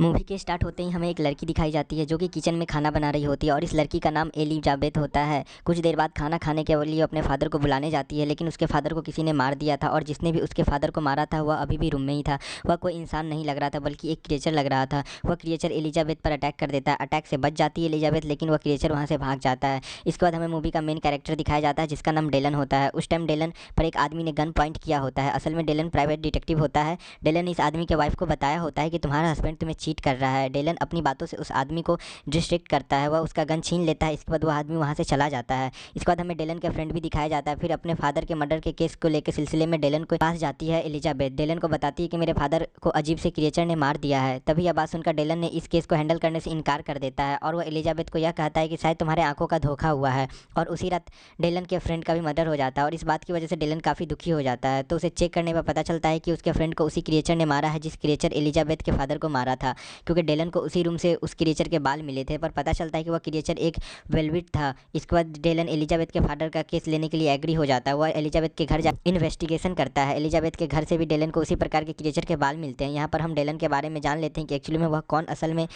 Movie के start होते ही हमें एक लड़की दिखाई जाती है जो कि किचन में खाना बना रही होती है और इस लड़की का नाम एलिजाबेथ होता है। कुछ देर बाद खाना खाने के लिए अपने फादर को बुलाने जाती है, लेकिन उसके फादर को किसी ने मार दिया था और जिसने भी उसके फादर को मारा था वह अभी भी रूम में ही था। वह कोई इंसान नहीं लग रहा था बल्कि एक क्रिएचर लग रहा था। वह क्रिएचर एलिजाबेथ पर अटैक कर देता है। अटैक से बच जाती है एलिजाबेथ, लेकिन वह क्रिएचर वहाँ से भाग जाता है। इसके बाद हमें मूवी का मेन कैरेक्टर दिखाया जाता है जिसका नाम डेलन होता है। उस टाइम डेलन पर एक आदमी ने गन पॉइंट किया होता है। असल में डेलन प्राइवेट डिटेक्टिव होता है। डेलन इस आदमी के वाइफ को बताया होता है कि तुम्हारा हस्बैंड तुम्हें चीट कर रहा है। डेलन अपनी बातों से उस आदमी को डिस्ट्रैक्ट करता है। वह उसका गन छीन लेता है। इसके बाद वह आदमी वहाँ से चला जाता है। इसके बाद हमें डेलन के फ्रेंड भी दिखाया जाता है। फिर अपने फादर के मर्डर के केस को लेकर सिलसिले में डेलन को पास जाती है एलिजाबेथ। डेलन को बताती है कि मेरे फादर को अजीब से क्रिएचर ने मार दिया है। तभी यह बात सुनकर डेलन ने इस केस को हैंडल करने से इनकार कर देता है और वह एलिजाबेथ को यह कहता है कि शायद तुम्हारे आंखों का धोखा हुआ है। और उसी रात डेलन के फ्रेंड का भी मर्डर हो जाता है और इस बात की वजह से डेलन काफ़ी दुखी हो जाता है। तो उसे चेक करने पर पता चलता है कि उसके फ्रेंड को उसी क्रिएचर ने मारा है जिस क्रिएचर एलिजाबेथ के फादर को मारा था, क्योंकि डेलन को उसी रूम से उस क्रिएचर के बाल मिले थे। पर पता चलता है कि वह क्रिएचर एक वेलविट था। इसके बाद डेलन एलिजाबेथ के फादर का केस लेने के लिए एग्री हो जाता है। वह एलिजाबेथ के घर जा इन्वेस्टिगेशन करता है। एलिजाबेथ के घर से भी डेलन को उसी प्रकार के क्रिएचर के बाल मिलते हैं। यहाँ पर हम डेलन के बारे में जान लेते हैं कि एक्चुअली में वह कौन असल में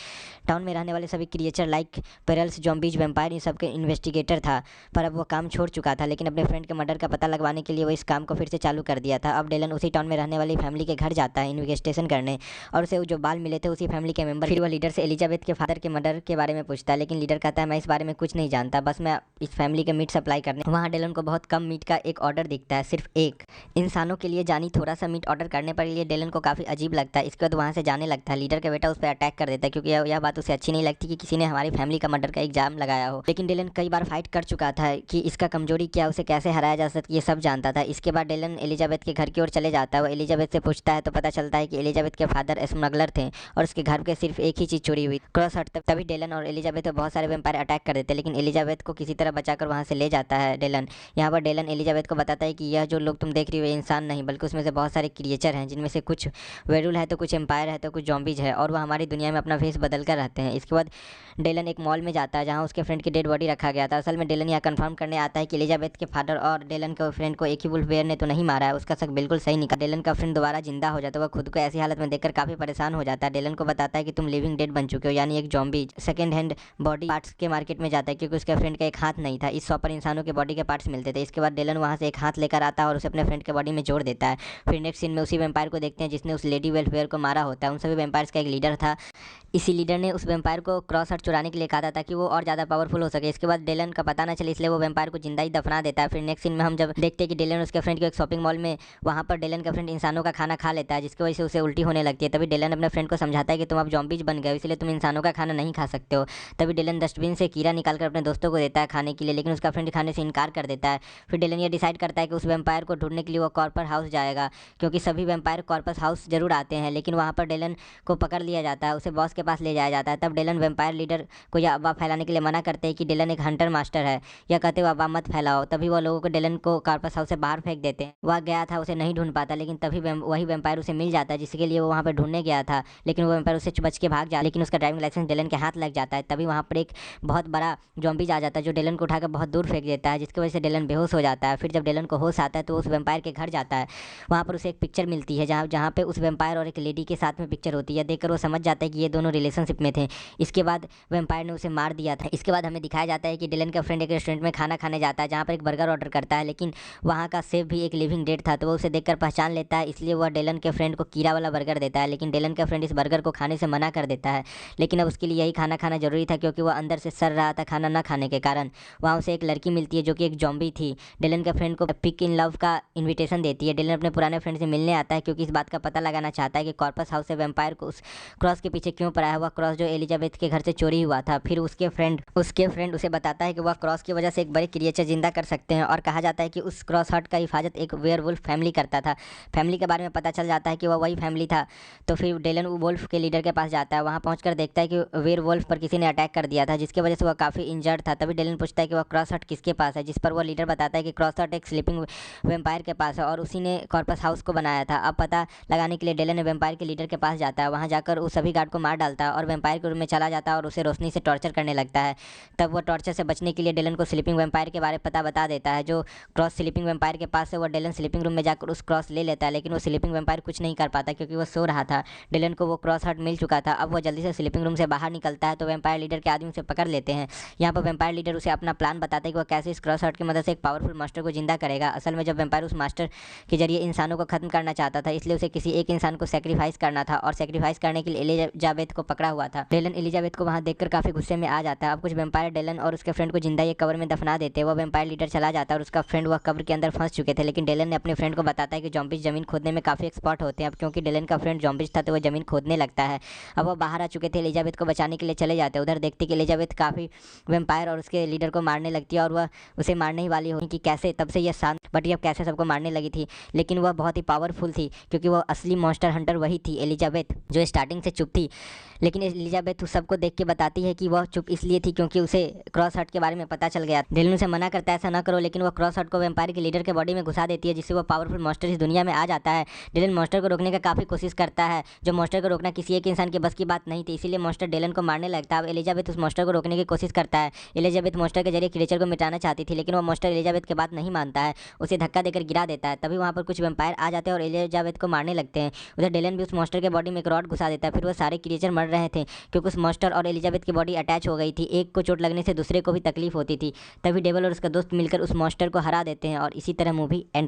टाउन में रहने वाले सभी क्रिएचर लाइक पेरल्स, जॉम्बीज, वेम्पायर इन सब के इन्वेस्टिगेटर था। पर अब वह काम छोड़ चुका था, लेकिन अपने फ्रेंड के मर्डर का पता लगवाने के लिए वो इस काम को फिर से चालू कर दिया था। अब डेलन उसी टाउन में रहने वाली फैमिली के घर जाता है इन्वेस्टिगेशन करने और उसे जो बाल मिले थे उसी फैमिली के मेंबर। फिर वह लीडर से एलिजाबेथ के फादर के मर्डर के बारे में पूछता है, लेकिन लीडर कहता है मैं इस बारे में कुछ नहीं जानता, बस मैं इस फैमिली के मीट सप्लाई करने। वहाँ डेलन को बहुत कम मीट का एक ऑर्डर दिखता है, सिर्फ एक इंसानों के लिए जानी थोड़ा सा मीट ऑर्डर करने पर लिए डेलन को काफ़ी अजीब लगता है। इसके बाद वहाँ से जाने लगता है। लीडर का बेटा उस पर अटैक कर देता है क्योंकि यह बात उसे अच्छी नहीं लगती कि किसी ने हमारी फैमिली का मर्डर का एग्जाम लगाया हो। लेकिन डेलन कई बार फाइट कर चुका था कि इसका कमजोरी क्या, उसे कैसे हराया जा सकता, ये सब जानता था। इसके बाद डेलन एलिजाबेथ के घर की ओर चले जाता है। वो एलिजाबेथ से पूछता है तो पता चलता है कि एलिजाबेथ के फादर स्मगलर थे और उसके घर के सिर्फ एक ही चीज़ चोरी हुई, क्रॉस हट। तभी डेलन और एलिजाबेथ पे बहुत सारे वेम्पायर अटैक कर देते हैं, लेकिन एलिजाबेथ को किसी तरह बचाकर वहाँ से ले जाता है डेलन। यहाँ पर डेलन एलिजाबेथ को बताता है कि यह जो लोग तुम देख रही हो ये इंसान नहीं बल्कि उसमें से बहुत सारे क्रिएचर हैं, जिनमें से कुछ वेरुल है तो कुछ एम्पायर है तो कुछ जॉम्बीज है और वह हमारी दुनिया में अपना फेस बदल कर रहते हैं। इसके बाद डेलन एक मॉल में जाता है जहाँ उसके फ्रेंड की डेड बॉडी रखा गया था। असल में डेलन यह कंफर्म करने आता है कि एलिजाबेथ के फादर और डेलन के फ्रेंड को एक ही वुल्फ बेयर ने तो नहीं मारा है। उसका शक बिल्कुल सही निकला। डेलन का फ्रेंड दोबारा जिंदा हो जाता है। वह खुद को ऐसी हालत में देखकर काफ़ी परेशान हो जाता है। डेलन को बताता है कि तुम लिविंग डेड बन चुके हो, यानी एक zombie. Second hand body parts के मार्केट में जाता है क्योंकि उसके फ्रेंड का एक हाथ नहीं था। इस शॉप पर इंसानों के बॉडी के पार्ट्स मिलते थे। इसके बाद डेलन वहाँ से एक हाथ लेकर आता है और उसे अपने फ्रेंड के बॉडी में जोड़ देता है। फिर नेक्स्ट सीन में उसी वेम्पायर को देखते हैं जिसने उस लेडी वेलफेयर को मारा होता है। उन सभी वेम्पायर्स का एक लीडर था। इसी लीडर ने उस वेम्पायर को क्रॉस हट चुराने के लिए कहा था ताकि वो और ज़्यादा पावरफुल हो सके। इसके बाद डेलन का पता ना चले इसलिए वो वेम्पायर को जिंदा ही दफना देता है। फिर नेक्स्ट सीन में हम जब देखते हैं कि डेलन उसके फ्रेंड को एक शॉपिंग मॉल में, वहाँ पर डेलन का फ्रेंड इंसानों का खाना खा लेता है जिसकी वजह से उसे उल्टी होने लगती है। तभी डेलन अपने फ्रेंड को समझाता है कि तुम अब जॉम्बीज बन गए हो इसलिए तुम इंसानों का खाना नहीं खा सकते हो। तभी डेलन डस्टबिन से कीड़ा निकालकर अपने दोस्तों को देता है खाने के लिए, लेकिन उसका फ्रेंड खाने से इनकार कर देता है। फिर डेलन ये डिसाइड करता है कि उस वेम्पायर को ढूंढने के लिए वो कॉर्पर हाउस जाएगा, क्योंकि सभी वेम्पायर कॉर्पस हाउस जरूर आते हैं, लेकिन वहाँ पर डेलन को पकड़ लिया जाता है, उसे बॉस के पास ले जाया जाता है। तब डेलन वेम्पायर लीडर को यह अफवाह फैलाने के लिए मना करते हैं कि डेलन एक हंटर मास्टर है। यह कहते हुए अफवाह मत फैलाओ। तभी वो लोगों को डेलन को कॉर्पस हाउस से बाहर फेंक देते हैं। वह गया था, उसे नहीं ढूंढ पाता, लेकिन तभी वही वेम्पायर उसे मिल जाता है जिसके लिए वो वहाँ पर ढूंढने गया था। लेकिन वो वेम्पायर उसे बच के भाग जाता है, लेकिन उसका ड्राइविंग लाइसेंस डेलन के हाथ लग जाता है। तभी वहाँ पर एक बहुत बड़ा जॉम्बीज आ जाता है जो डेलन को उठाकर बहुत दूर फेंक देता है, जिसकी वजह से डेलन बेहोश हो जाता है। फिर जब डेलन को होश आता है तो उस वेम्पायर के घर जाता है। वहाँ पर उसे एक पिक्चर मिलती है जहाँ पे उस वेम्पायर और एक लेडी के साथ में पिक्चर होती है। देखकर वो समझ जाता है कि ये दोनों रिलेशनशिप में थे। इसके बाद वेम्पायर ने उसे मार दिया था। इसके बाद हमें दिखाया जाता है कि डेलन का फ्रेंड एक रेस्टोरेंट में खाना खाने जाता है जहाँ पर एक बर्गर ऑर्डर करता है, लेकिन वहाँ का शेफ भी एक लिविंग डेड था तो वो उसे देखकर पहचान लेता है। इसलिए वह डेलन के फ्रेंड को कीड़ा वाला बर्गर देता है, लेकिन डेलन का फ्रेंड इस बर्गर को खाने से मना कर देता है। लेकिन अब उसके लिए यही खाना खाना जरूरी था क्योंकि वह अंदर से सड़ रहा था खाना न खाने के कारण। वहाँ उसे एक लड़की मिलती है जो कि एक जॉम्बी थी। डेलन के फ्रेंड को पिक इन लव का इन्विटेशन देती है। डेलन अपने पुराने फ्रेंड से मिलने आता है क्योंकि इस बात का पता लगाना चाहता है कि कॉर्पस हाउस से वेम्पायर को उस क्रॉस के पीछे क्यों पड़ा है, वह क्रॉस जो एलिजाबेथ के घर से चोरी हुआ था। फिर उसके फ्रेंड उसे बताता है कि वह क्रॉस की वजह से एक बड़े क्रिएचर जिंदा कर सकते हैं और कहा जाता है कि उस क्रॉस हट का हिफाजत एक वेयरवुल्फ फैमिली करता था। फैमिली के बारे में पता चल जाता है कि वह वही फैमिली था। तो फिर डेलन वुल्फ के लीडर के पास जाता है। वहाँ पहुंचकर देखता है कि वेयरवुल्फ पर किसी ने अटैक कर दिया था जिसकी वजह से वह काफ़ी इंजर्ड था। तभी डेलन पूछता है कि वह क्रॉस हट किसके पास है, जिस पर वह लीडर बताता है कि क्रॉस हट एक स्लीपिंग वेम्पायर के पास है और उसी ने कॉर्पस हाउस को बनाया था। अब पता लगाने के लिए डेलन वेम्पायर के लीडर के पास जाता है। वहाँ जाकर उस सभी गार्ड को मार डालता है और वेम्पायर के रूम में चला जाता है और उसे रोशनी से टॉर्चर करने लगता है। तब वो टॉर्चर से बचने के लिए डेलन को स्लीपिंग वेम्पायर के बारे में पता बता देता है। जो क्रॉस स्लीपिंग वेम्पायर के पास है, वो डेलन स्लीपिंग रूम में जाकर उस क्रॉस ले लेता है, लेकिन वो स्लीपिंग वेम्पायर कुछ नहीं कर पाता क्योंकि वो सो रहा था। डेलन को वो क्रॉस हार्ट मिल चुका था। अब वो जल्दी से स्लीपिंग रूम से बाहर निकलता है तो वैम्पायर लीडर के आदमी उसे पकड़ लेते हैं। यहाँ पर वैम्पायर लीडर उसे अपना प्लान बताता है कि वह कैसे इस क्रॉस हार्ट की मदद से एक पावरफुल मास्टर को जिंदा करेगा। असल में जब वैम्पायर उस मास्टर के जरिए इंसानों को खत्म करना चाहता था, इसलिए उसे किसी एक इंसान को सेक्रीफाइस करना था और सेक्रीफाइस करने के लिए एलिजाबेथ को पकड़ा हुआ था। डेलन एलिजाबेथ को वहां देखकर काफी गुस्से में आ जाता है। अब कुछ वैम्पायर डेलन और उसके फ्रेंड को जिंदा एक कब्र में दफना देते हैं। वह वैम्पायर लीडर चला जाता है और उसका फ्रेंड वह कब्र के अंदर फंस चुके थे, लेकिन डेलन ने अपने फ्रेंड को बताता है कि जॉम्बिस जमीन खोदने में काफी एक्सपर्ट होते हैं। अब क्योंकि डेलन का फ्रेंड जॉम्बिस था तो वह जमीन खोदने लगता है। अब वह बाहर आ चुके थे, एलिजाबेथ को बचाने के लिए चले जाते हैं। उधर देखते कि एलिजाबेथ काफी वैम्पायर और उसके लीडर को मारने लगती है और वह उसे मारने ही वाली होगी कि कैसे, तब से यह शांत बट अब कैसे सबको मारने लगी थी। लेकिन वह बहुत ही पावरफुल थी क्योंकि वह असली मॉन्स्टर हंटर वही थी, एलिजाबेथ, जो स्टार्टिंग से चुप थी। लेकिन एलिजाबेथ उस सबको देख के बताती है कि वह चुप इसलिए थी क्योंकि उसे क्रॉस हार्ट के बारे में पता चल गया। डेलन उसे मना करता है ऐसा ना करो, लेकिन वह क्रॉस हार्ट को वैम्पायर के लीडर के बॉडी में घुसा देती है, जिससे वह पावरफुल मॉन्स्टर इस दुनिया में आ जाता है। डेलन मॉन्स्टर को रोकने का काफी कोशिश करता है, जो मॉन्स्टर को रोकना किसी एक इंसान के बस की बात नहीं थी, इसीलिए मॉन्स्टर डेलन को मारने लगता है। अब एलिजाबेथ उस मॉन्स्टर को रोकने की कोशिश करता है। एलिजाबेथ मॉन्स्टर के जरिए क्रिएचर को मिटाना चाहती थी, लेकिन वह मॉन्स्टर एलिजाबेथ की बात नहीं मानता है, उसे धक्का देकर गिरा देता है। तभी वहाँ पर कुछ वैम्पायर आ जाते हैं और एलिजाबेथ को मारने लगते हैं। उधर डेलन भी उस मॉन्स्टर के बॉडी में एक रॉड घुसा देता है। फिर वह सारे क्रिएचर मर रहे थे क्योंकि उस मॉन्स्टर और एलिजाबेथ की बॉडी अटैच हो गई थी। एक को चोट लगने से दूसरे को भी तकलीफ होती थी। तभी डेवल और उसका दोस्त मिलकर उस मॉन्स्टर को हरा देते हैं और इसी तरह मूवी एंड